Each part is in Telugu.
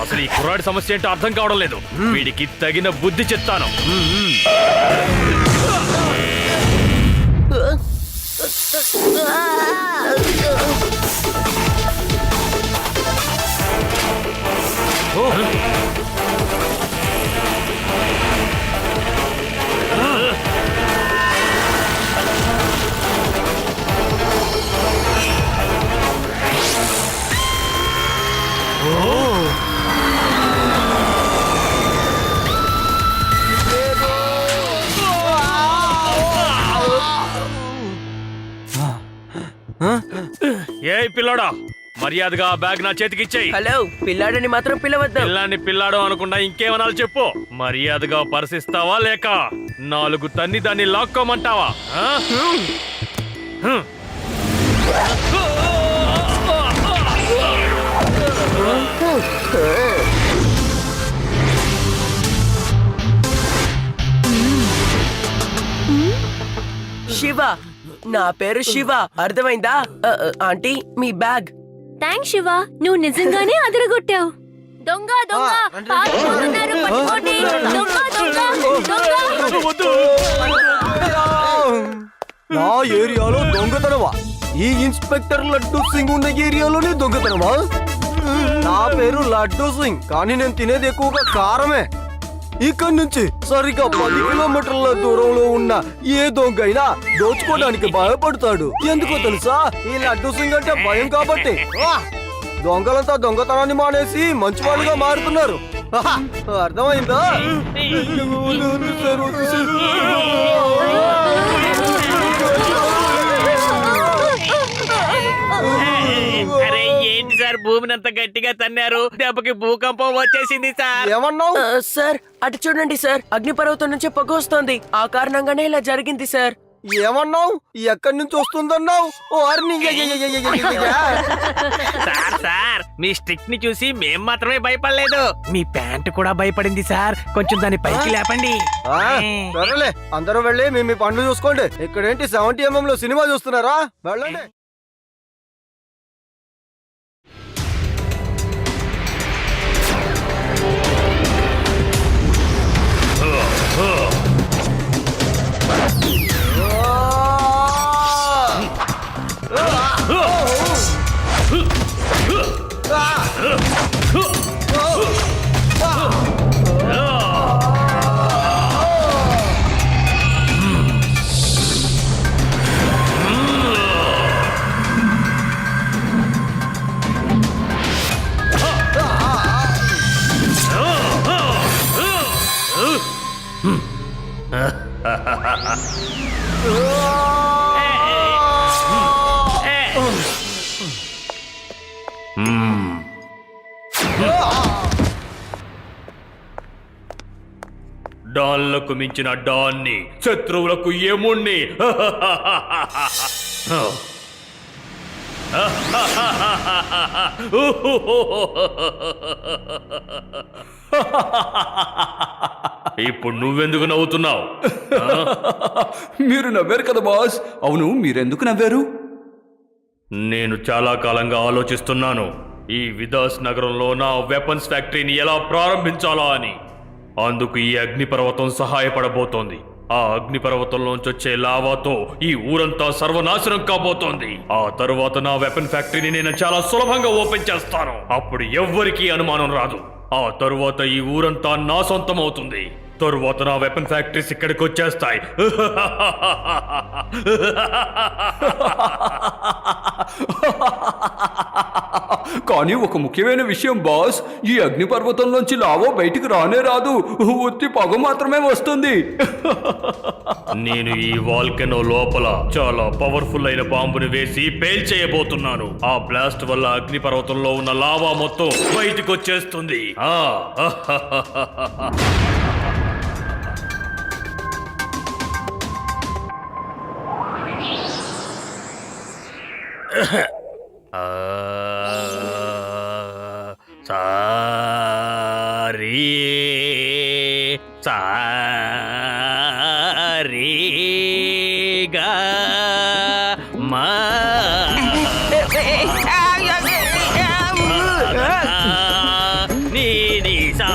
అసలు ఈ కుర్రాడి సమస్య ఏంటో అర్థం కావడం లేదు. వీడికి తగిన బుద్ధి చెప్తాను. ఏ పిల్లాడా, మర్యాదగా బ్యాగ్ నా చేతికి ఇచ్చేయి. హలో, పిల్లాడని మాత్రం పిలవద్దు. పిల్లాన్ని పిల్లాడు అనుకుండా ఇంకేమనాలి చెప్పు. మర్యాదగా పరిసిస్తావా లేక 4 తన్ని దాన్ని లాక్కోమంటావా? శివ, నా పేరు శివ, అర్థమైందా? ఆంటీ, మీ బ్యాగ్. థ్యాంక్స్ శివ, నువ్వు నిజంగానే అదరగొట్టావు. దొంగ దొంగ పారిపోతున్నారు, పట్టుకోండి. దొంగ దొంగ దొంగ. నా ఏరియాలో దొంగతనమా? ఈ ఇన్స్పెక్టర్ లడ్డూ సింగ్ ఉన్న ఏరియాలోనే దొంగతనమా? నా పేరు లడ్డూ సింగ్, కానీ నేను తినేది ఎక్కువగా కారమే. ఇక్కడి నుంచి సరిగ్గా 10 కిలోమీటర్ల దూరంలో ఉన్న ఏ దొంగ అయినా దోచుకోవడానికి భయపడతాడు. ఎందుకో తెలుసా? ఈ లడ్డూ సింగ్ అంటే భయం కాబట్టి. దొంగలంతా దొంగతనాన్ని మానేసి మంచి వాళ్ళుగా మారుతున్నారు. అర్థమైందా? అరే ఏంటి సార్, భూమిని అంత గట్టిగా తన్నారు, దెబ్బకి భూకంపం వచ్చేసింది సార్. ఏమన్నావు? సార్, అటు చూడండి సార్, అగ్నిపర్వతం నుంచి పొగ వస్తోంది. ఆ కారణంగానే ఇలా జరిగింది సార్. ఏమన్నావు? ఎక్కడి నుంచి వస్తుందన్నావు? సార్ మీ స్టిక్ ని చూసి మేం మాత్రమే భయపడలేదు, మీ ప్యాంట్ కూడా భయపడింది సార్. కొంచెం దాని పైకి లేపండి. సరేలే, అందరూ వెళ్ళి మీ పనులు చూసుకోండి. ఇక్కడేంటి 70mm లో సినిమా చూస్తున్నారా? వెళ్ళండి. డాన్లకు మించిన డాన్ని, శత్రువులకు యముణ్ణి. ఇప్పుడు నువ్వెందుకు నవ్వుతున్నావు? మీరు నవ్వారు కదా బాస్. అవును, మీరెందుకు నవ్వారు? నేను చాలా కాలంగా ఆలోచిస్తున్నాను ఈ విదాస్ నగరంలో నా వెపన్స్ ఫ్యాక్టరీని ఎలా ప్రారంభించాలా అని. అందుకు ఈ అగ్నిపర్వతం సహాయపడబోతోంది. ఆ అగ్నిపర్వతంలోంచి వచ్చే లావాతో ఈ ఊరంతా సర్వనాశనం కాబోతోంది. ఆ తరువాత నా వెపన్ ఫ్యాక్టరీని నేను చాలా సులభంగా ఓపెన్ చేస్తాను. అప్పుడు ఎవ్వరికీ అనుమానం రాదు. ఆ తరువాత ఈ ఊరంతా నా సొంతం అవుతుంది. తరువాత నా వెపన్ ఫ్యాక్టరీస్ ఇక్కడికి వచ్చేస్తాయి. కానీ ఒక ముఖ్యమైన విషయం బాస్, ఈ అగ్నిపర్వతంలోంచి లావా బయటికి రానే రాదు, ఒత్తి పొగ మాత్రమే వస్తుంది. నేను ఈ వాల్కెనో లోపల చాలా పవర్ఫుల్ అయిన బాంబుని వేసి పేల్చేయబోతున్నాను. ఆ బ్లాస్ట్ వల్ల అగ్నిపర్వతంలో ఉన్న లావా మొత్తం బయటికి వచ్చేస్తుంది. సారీ సారీగా మా నీని సా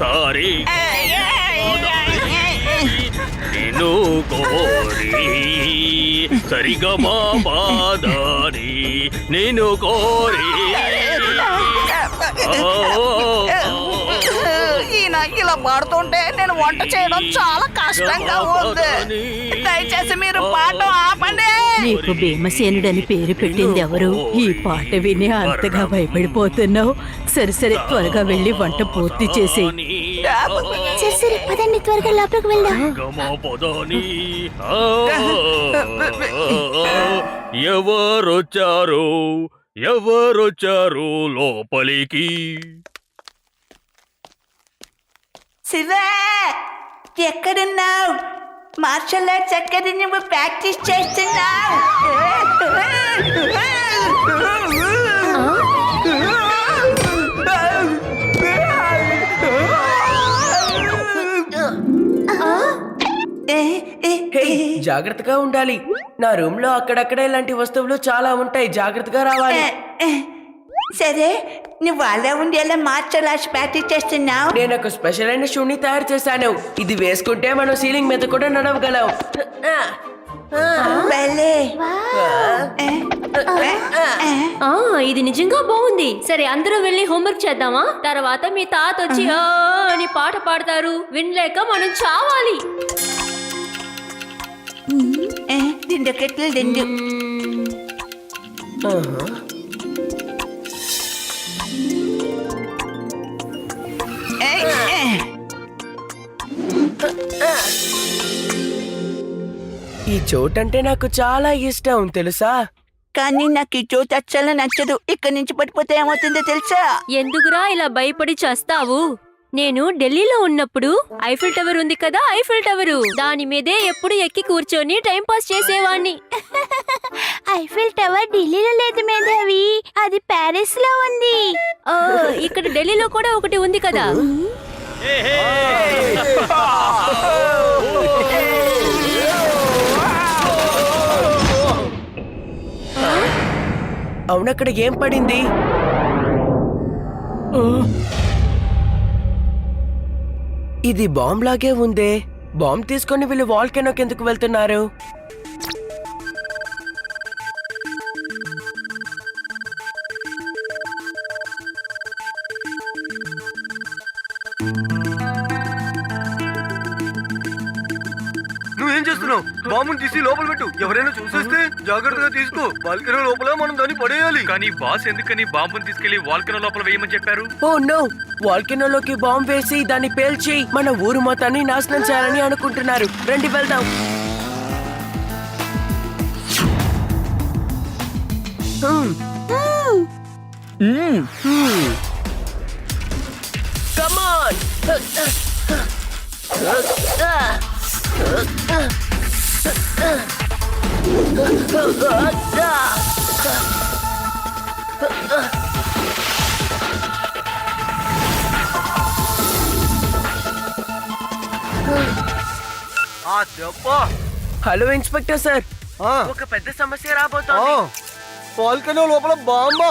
సారీ నిన్ను కోరి సరిగా మా బాధాని నేను కోరి ఈయన ఇలా పాడుతుంటే నేను వంట చేయడం చాలా కష్టంగా ఉంది. దయచేసి మీరు పాడడం ఆపండి. నీకు భీమసేనుడని పేరు పెట్టింది ఎవరు? ఈ పాట విని అంతగా భయపడిపోతున్నావు. సరే సరే, త్వరగా వెళ్ళి వంట పూర్తి చేసి. సరే పదండి, త్వరగా లోపలికి వెళ్దాం. ఎవరొచ్చారు ఎవరొచ్చారు లోపలికి? శివ, ఎక్కడున్నావు? మార్షల్ ఆర్ట్స్ ఎక్కడ నువ్వు ప్రాక్టీస్ చేస్తున్నావు? హే, జాగ్రత్తగా ఉండాలి. నా రూమ్ లో అక్కడక్కడ ఇలాంటి వస్తువులు చాలా ఉంటాయి. జాగ్రత్తగా రావాలి. సరే, నువ్వు అలా ఉండి ఎలా మార్షల్ ఆర్ట్స్ ప్రాక్టీస్ చేస్తున్నావు? నేను ఒక స్పెషల్ అయిన షూని తయారు చేశాను. ఇది వేసుకుంటే మనం సీలింగ్ మీద కూడా నడవగలం. భలే. ఇది నిజంగా బాగుంది. సరే, అందరూ వెళ్ళి హోంవర్క్ చేద్దామా? తర్వాత మీ తాత వచ్చి "ఆ" అని పాట పాడతారు. వినలేక మనం చావాలి. దిండు కెట్లు దిండు. ఈ చోటంటే నాకు చాలా ఇష్టం తెలుసా. కానీ నాకు ఈ చోటు అస్సలు నచ్చదు. ఇక్కడి నుంచి పడిపోతే ఏమవుతుందో తెలుసా? ఎందుకురా ఇలా భయపడి చేస్తావు? నేను ఢిల్లీలో ఉన్నప్పుడు ఐఫిల్ టవర్ ఉంది కదా, ఐఫిల్ టవర్, దాని మీదే ఎప్పుడు ఎక్కి కూర్చొని టైం పాస్ చేసేవాణ్ణి. ఐఫిల్ టవర్ ఢిల్లీలో లేదు మేధావి, అది ప్యారిస్ లో ఉంది. ఇక్కడ ఢిల్లీలో కూడా ఒకటి ఉంది కదా. అవునక్కడ ఏం పడింది? ఇది బాంబ్ లాగే ఉందే. బాంబ్ తీసుకొని వీళ్ళు వాల్కెనోకి ఎందుకు వెళ్తున్నారు? నువ్వేం చేస్తున్నావు? బాంబుని తీసి లోపల పెట్టు. ఎవరైనా చూసేస్తే జాగ్రత్తగా తీసుకో. బాల్కనీ లోపల మనం దాన్ని పడేయాలి. కానీ బాస్ ఎందుకని బాంబుని తీసుకెళ్లి వాల్కెనో లోపల వేయమని చెప్పారు? ఓ నో, వాల్కెనోలోకి బాంబ్ వేసి దాన్ని పేల్చి మన ఊరు మొత్తాన్ని నాశనం చేయాలని అనుకుంటున్నారు. రండి వెళ్దాం. Come on! చెప్పా. హలో ఇన్స్పెక్టర్ సార్, ఆ, ఒక పెద్ద సమస్య రాబోతోంది. వాల్కనో లోపల బాంబా.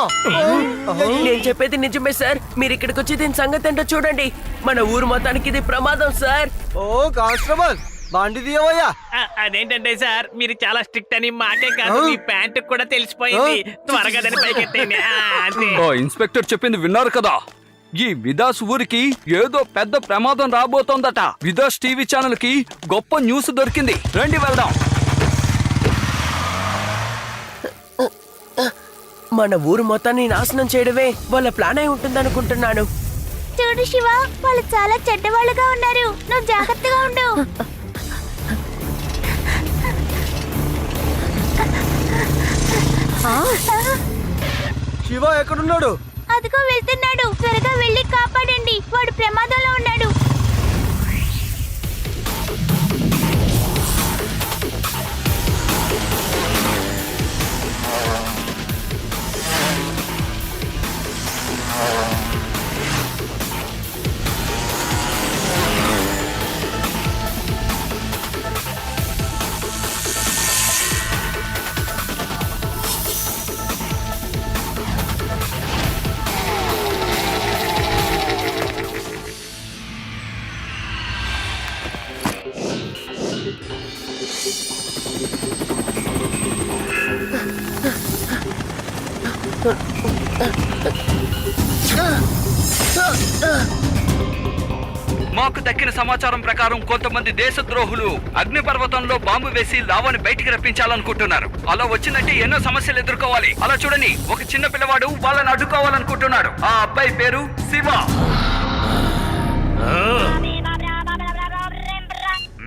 నేను చెప్పేది నిజమే సార్. మీరు ఇక్కడికి వచ్చి దీని సంగతి ఏంటో చూడండి. మన ఊరు మొత్తానికి ఇది ప్రమాదం సార్. ఓ కానిస్టేబుల్, బండి తీయవయ్యా. అదేంటంటే సార్ మీరు చాలా స్ట్రిక్ట్ అని మాకే కాదు మీ ప్యాంట్ కూడా తెలిసిపోయింది. త్వరగా దాన్ని పైకెత్తేయండి. అంతే. ఓ ఇన్స్పెక్టర్ చెప్పింది విన్నారు కదా, ఈ విదాస్ ఊరికి ఏదో పెద్ద ప్రమాదం రాబోతోందట. విదాస్ టీవీ ఛానల్ కి గొప్ప న్యూస్ దొరికింది, రండి వెళ్దాం. మన ఊరు మొత్తాన్ని నాశనం చేయడమే వాళ్ళ ప్లాన్ అయి ఉంటుందనుకుంటున్నాను. చూడు శివ, వాళ్ళు చాలా చెడ్డవాళ్ళుగా ఉన్నారు. నువ్వు జాగ్రత్తగా ఉండు. శివ ఎక్కడున్నాడు? అదిగో వెళ్తున్నాడు. త్వరగా వెళ్ళి కాపాడండి, వాడు ప్రమాదంలో ఉన్నాడు. మాకు దక్కిన సమాచారం ప్రకారం కొంతమంది దేశద్రోహులు అగ్నిపర్వతంలో బాంబు వేసి లావాని బయటికి రప్పించాలనుకుంటున్నారు. అలా వచ్చిందంటే ఎన్నో సమస్యలు ఎదుర్కోవాలి. అలా చూడండి, ఒక చిన్న పిల్లవాడు వాళ్ళని అడ్డుకోవాలనుకుంటున్నాడు. ఆ అబ్బాయి పేరు శివ.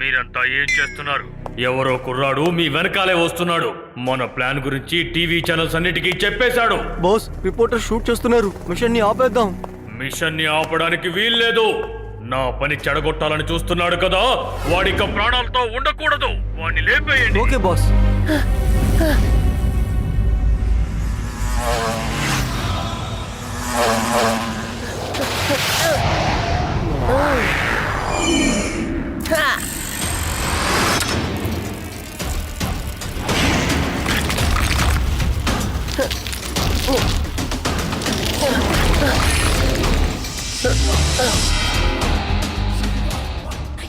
మీరంతా ఏం చేస్తున్నారు? ఎవరో కుర్రాడు మీ వెనకాలే వస్తున్నాడు. మన ప్లాన్ గురించి టీవీ ఛానల్స్ అన్నిటికీ చెప్పేశాడు. బాస్, రిపోర్టర్ షూట్ చేస్తున్నారు. మిషన్ ని ఆపేద్దాం. మిషన్ ని ఆపడానికి వీల్లేదు. నా పని చెడగొట్టాలని చూస్తున్నాడు కదా, వాడిక ప్రాణాలతో ఉండకూడదు. వాడిని లేపేయండి. Okay boss.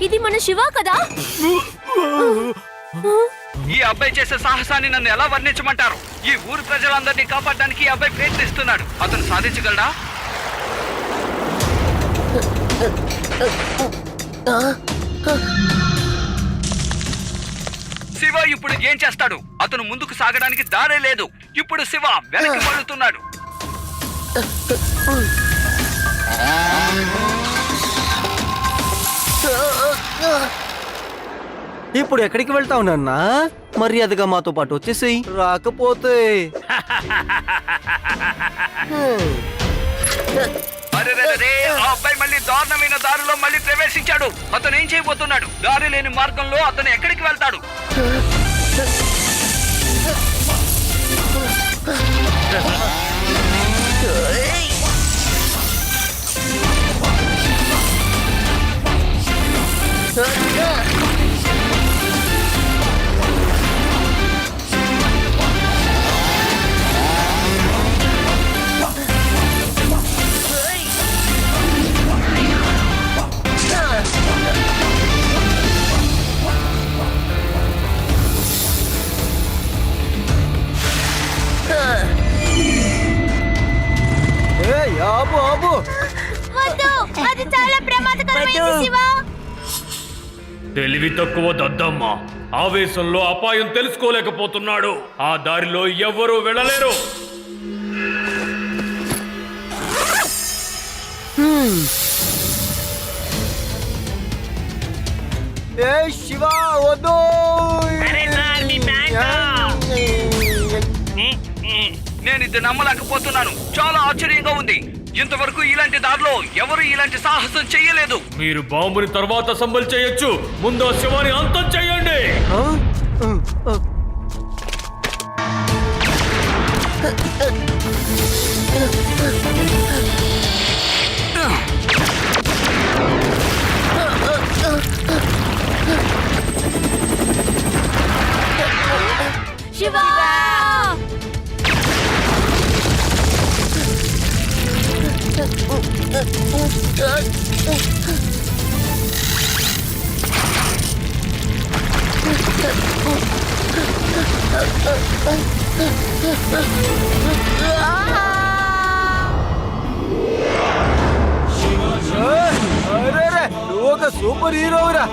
ఇది మన శివ కదా? ఈ అబ్బాయి చేసే సాహసాన్ని నన్ను ఎలా వర్ణించమంటారు? ఈ ఊరు ప్రజలందరినీ కాపాడడానికి ఈ అబ్బాయి ప్రయత్నిస్తున్నాడు. అతను సాధించగలడా? శివ ఇప్పుడు ఏం చేస్తాడు? అతను ముందుకు సాగడానికి దారే లేదు. ఇప్పుడు శివ వెనక్కి మళ్ళుతున్నాడు. ఇప్పుడు ఎక్కడికి వెళ్తావు నాన్న? మర్యాదగా మాతో పాటు వచ్చేసేయ్. రాకపోతే అరెరెరెరే, ఆ అబ్బాయి మళ్ళీ దారుణమైన దారిలో మళ్ళీ ప్రవేశించాడు. అతను ఏం చేయబోతున్నాడు? దారి లేని మార్గంలో అతను ఎక్కడికి వెళ్తాడు? ఆపు ఆపు. వద్దు, అది చాలా ప్రమాదకరమైనది శివ. తెలివి తక్కువ దద్దమ్మ ఆవేశంలో అపాయం తెలుసుకోలేకపోతున్నాడు. ఆ దారిలో ఎవ్వరూ వెళ్ళలేరు. ఏ శివ వద్దు. నేను ఇది నమ్మలేకపోతున్నాను. చాలా ఆశ్చర్యంగా ఉంది. ఇంతవరకు ఇలాంటి దారిలో ఎవరు ఇలాంటి సాహసం చెయ్యలేదు. మీరు బాంబుని తర్వాత అసెంబుల్ చేయొచ్చు, ముందు శివాని అంతం చేయండి. ఆ? అరే నువ్వు ఒక సూపర్ హీరోరా.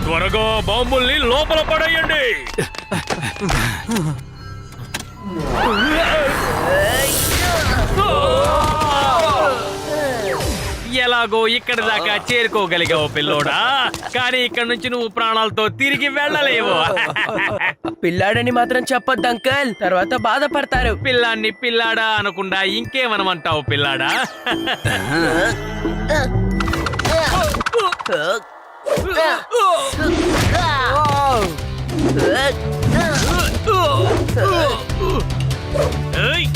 త్వరగా బాంబుల్ని లోపల పడేయండి. ఎలాగో ఇక్కడ దాకా చేరుకోగలిగావు పిల్లోడా, కానీ ఇక్కడ నుంచి నువ్వు ప్రాణాలతో తిరిగి వెళ్ళలేవు. పిల్లాడని మాత్రం చెప్పొద్దు అంకల్, తర్వాత బాధపడతారు. పిల్లాన్ని పిల్లాడా అనకుండా ఇంకేమనమంటావు పిల్లాడా? ఏయ్!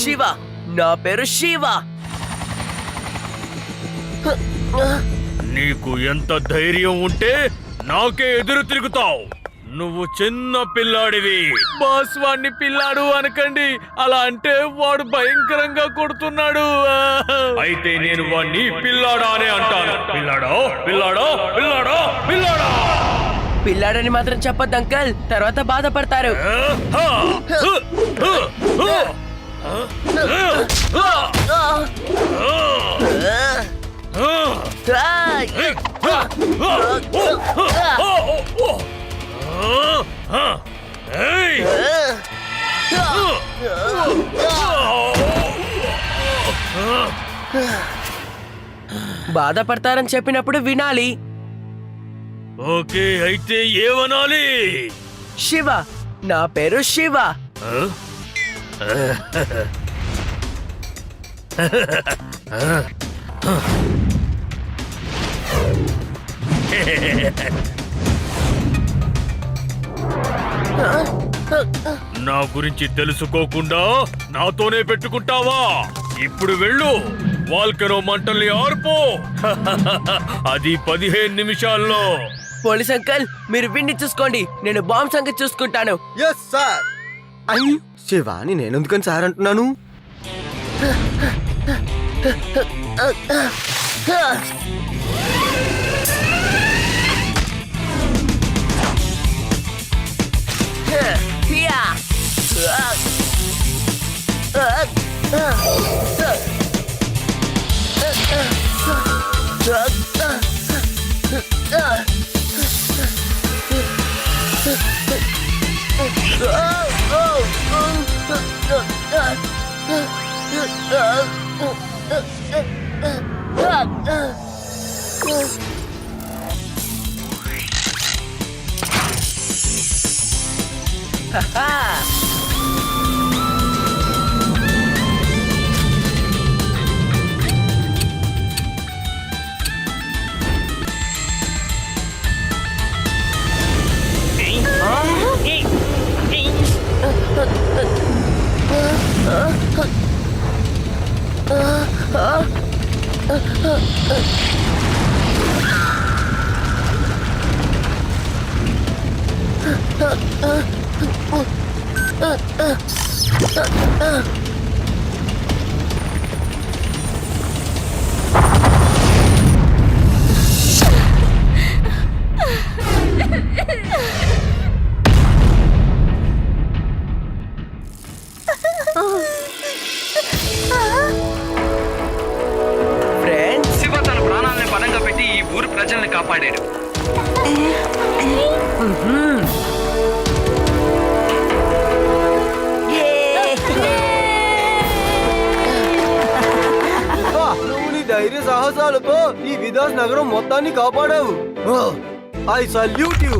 శివ, నా పేరు శివ. నీకు ఎంత ధైర్యం ఉంటే నాకే ఎదురు తిరుగుతావు? నువ్వు చిన్న పిల్లాడివి. బాస్ వాడిని పిల్లాడు అనకండి, అలా అంటే వాడు భయంకరంగా కొడుతున్నాడు. అయితే నేను వాణ్ణి పిల్లాడా అనే అంటాను. పిల్లాడో పిల్లాడో పిల్లాడో పిల్లాడా. పిల్లాడని మాత్రం చెప్పొద్దు అంకల్, తర్వాత బాధపడతారు. బాధపడతారని చెప్పినప్పుడు వినాలి. ఓకే, అయితే ఏమనాలి? శివ, నా పేరు శివ. నా గురించి తెలుసుకోకుండా నాతోనే పెట్టుకుంటావా? ఇప్పుడు వెళ్ళు, వాల్కెనో మంటల్ని ఆర్పో. అది 15 నిమిషాల్లో. పోలీస్ అంకల్, మీరు విన్ని చూసుకోండి, నేను బాంబ్ సంగతి చూసుకుంటాను. Yes sir. అయ్యి శివాని నేనెందుకని సార్ అంటున్నాను? ఫ్రెండ్స్, శివ తన ప్రాణాలను పణంగా పెట్టి ఈ ఊరు ప్రజల్ని కాపాడాడు. నువ్వు నీ ధైర్య సాహసాలతో ఈ విదాస్ నగరం మొత్తాన్ని కాపాడావు. I salute you.